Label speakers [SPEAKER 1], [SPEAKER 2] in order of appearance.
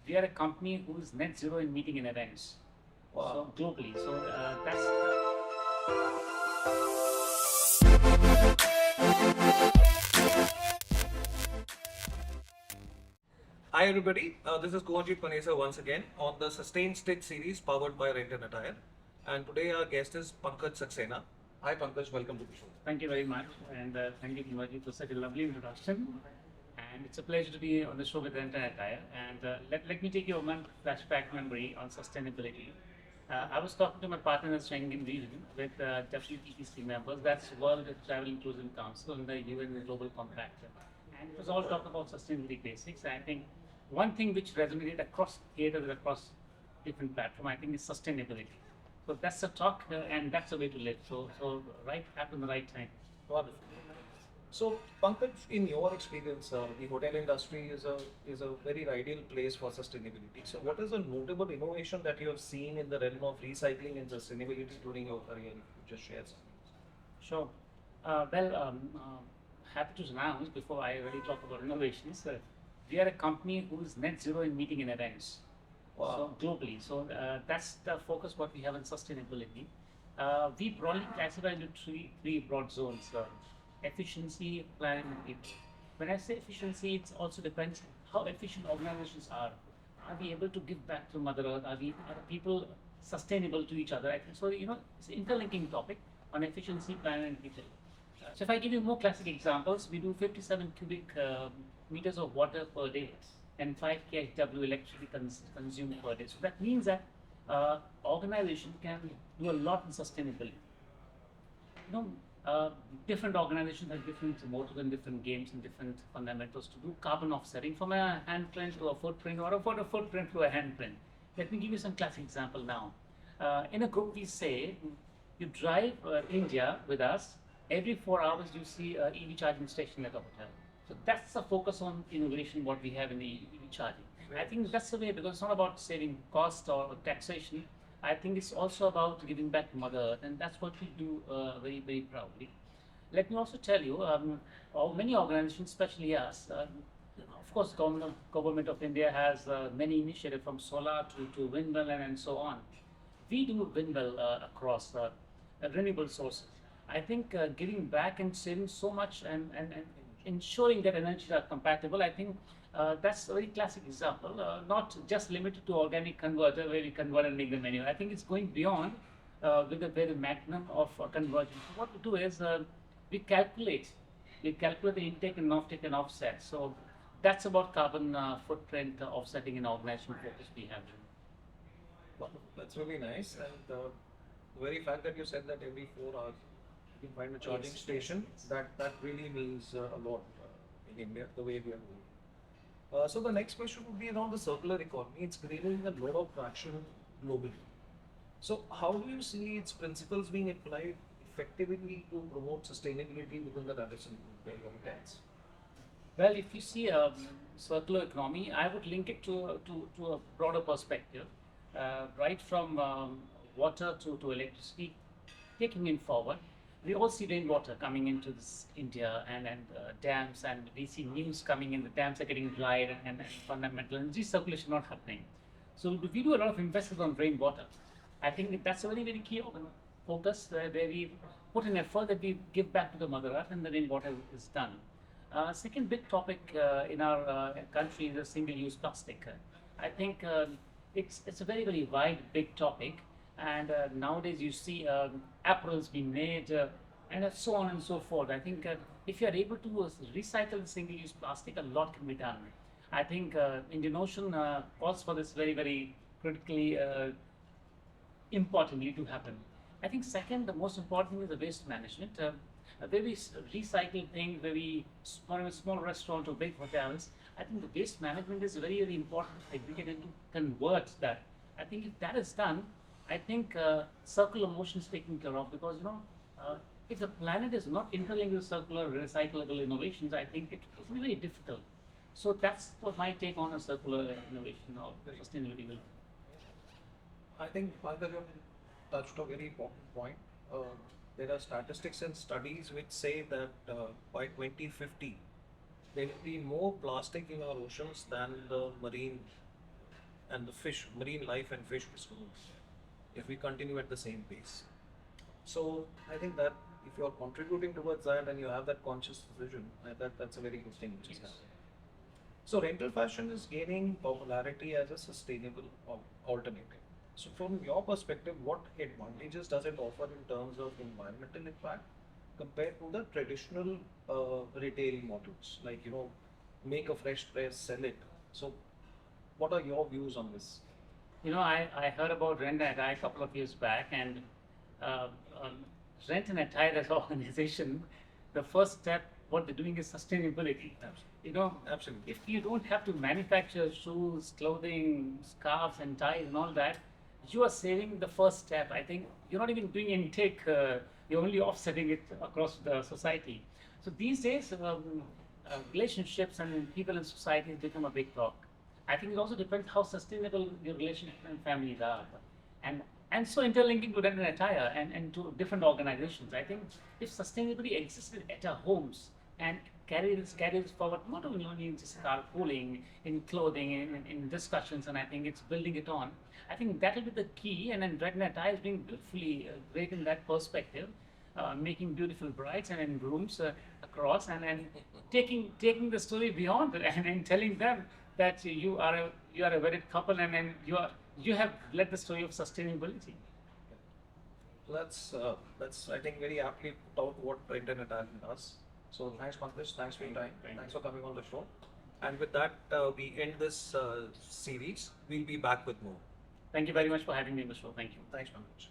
[SPEAKER 1] We are a company who is net zero in meeting and events.
[SPEAKER 2] Wow.
[SPEAKER 1] So globally. So that's
[SPEAKER 2] Hi everybody, this is Kohanjit Panesa once again on the Sustain Stitch series powered by Rent An Attire. And today our guest is Pankaj Saxena. Hi Pankaj, welcome to the show.
[SPEAKER 1] Thank you very much, and thank you, Pankaj, for such a lovely introduction. And it's a pleasure to be on the show with Rent An Attire. And let me take you a month flashback memory on sustainability. I was talking to my partner in the Schengen region with WTTC members, that's World Travel Inclusion Council and the UN Global Compact. And it was all talk about sustainability basics. I think one thing which resonated across theaters, across different platforms, I think is sustainability. So that's the talk, and that's the way to live. So right happened the right time.
[SPEAKER 2] Wonderful. So Pankaj, in your experience, the hotel industry is a very ideal place for sustainability. So what is a notable innovation that you have seen in the realm of recycling and sustainability during your career? If you just share something.
[SPEAKER 1] Sure. Happy to announce before I really talk about innovations, we are a company who is net zero in meeting and events.
[SPEAKER 2] Wow.
[SPEAKER 1] So globally, so that's the focus what we have in sustainability. We broadly classify into three broad zones: efficiency, planning, and people. When I say efficiency, it also depends how efficient organizations are. Are we able to give back to Mother Earth? Are the people sustainable to each other? I think so. It's an interlinking topic on efficiency, planning, and people. So if I give you more classic examples, we do 57 cubic meters of water per day and 5 kHW electricity consumed per day. So that means that organization can do a lot in sustainability. You know, different organizations have different motors and different games and different fundamentals to do carbon offsetting from a handprint to a footprint or a footprint to a handprint. Let me give you some classic example now. In a group, we say you drive India with us. Every 4 hours, you see an EV charging station at the hotel. So that's the focus on innovation. What we have in the EV charging. I think that's the way because it's not about saving cost or taxation. I think it's also about giving back to Mother Earth, and that's what we do very, very proudly. Let me also tell you, many organizations, especially us, of course, government of India has many initiatives from solar to windmill and so on. We do windmill across renewable sources. I think giving back and saving so much and ensuring that energies are compatible, I think that's a very classic example, not just limited to organic converter where we convert and make the menu. I think it's going beyond with the very magnum of conversion. So what we do is we calculate, we calculate the intake and offtake and offset. So that's about carbon footprint offsetting in organizational focus we have.
[SPEAKER 2] Wow, that's really nice. And the very fact that you said that every 4 hours you can find a charging
[SPEAKER 1] Yes,
[SPEAKER 2] station,
[SPEAKER 1] yes.
[SPEAKER 2] that really means a lot in India, the way we are moving. So the next question would be around the circular economy. It's gaining a lot of traction globally. So how do you see its principles being applied effectively to promote sustainability within the Radisson where you hotels?
[SPEAKER 1] Well, if you see circular economy, I would link it to a broader perspective, right from water to electricity, taking it forward. We all see rainwater coming into this India and dams, and we see news coming in. The dams are getting dried and fundamental energy circulation not happening. So we do a lot of investment on rainwater. I think that's a very very key focus where we put an effort that we give back to the mother earth, and the rainwater is done. Second big topic in our country is the single-use plastic. I think it's a very very wide big topic, and nowadays you see apparels being made and so on and so forth. I think if you are able to recycle the single-use plastic, a lot can be done. I think Indian Ocean calls for this very very critically importantly to happen. I think second, the most important thing is the waste management. Where we recycle things, where we from a small restaurant or big hotels, I think the waste management is very, very important. Like we can convert that. I think if that is done, I think circular motion is taken care of because if the planet is not interlinked with circular recyclable innovations, I think it will be very difficult. So that's what my take on a circular innovation or sustainability will.
[SPEAKER 2] I think Pankaj, you touched a very important point. There are statistics and studies which say that by 2050, there will be more plastic in our oceans than the marine and the fish, marine life and fish distribution, if we continue at the same pace. So I think that if you're contributing towards that and you have that conscious decision, that's a very good thing which is
[SPEAKER 1] Yes.
[SPEAKER 2] happening. So rental fashion is gaining popularity as a sustainable alternative. So from your perspective, what advantages does it offer in terms of environmental impact compared to the traditional retail models? Like, make a fresh dress, sell it. So what are your views on this?
[SPEAKER 1] I heard about Rent An Attire a couple of years back, and uh, um, Rent An Attire as an organization, the first step, what they're doing is sustainability.
[SPEAKER 2] Absolutely.
[SPEAKER 1] If you don't have to manufacture shoes, clothing, scarves, and ties, and all that, you are saving the first step. I think you're not even doing intake, you're only offsetting it across the society. So these days, relationships and people in society has become a big talk. I think it also depends how sustainable your relationship and families are. And and so interlinking to Rent An Attire and to different organizations. I think if sustainability existed at our homes and carries forward not only in just carpooling, in clothing, in discussions, and I think it's building it on. I think that will be the key, and then Rent An Attire is being beautifully great in that perspective, making beautiful brides and grooms across, and taking the story beyond and telling them that you are a wedded couple, and you have led the story of sustainability.
[SPEAKER 2] So that's I think very aptly put out what Rent An Attire does. So thanks, Pankaj. Thanks for your time. Thanks for coming on the show. And with that, we end this series. We'll be back with more.
[SPEAKER 1] Thank you very much for having me on the show. Thank you.
[SPEAKER 2] Thanks, Pankaj.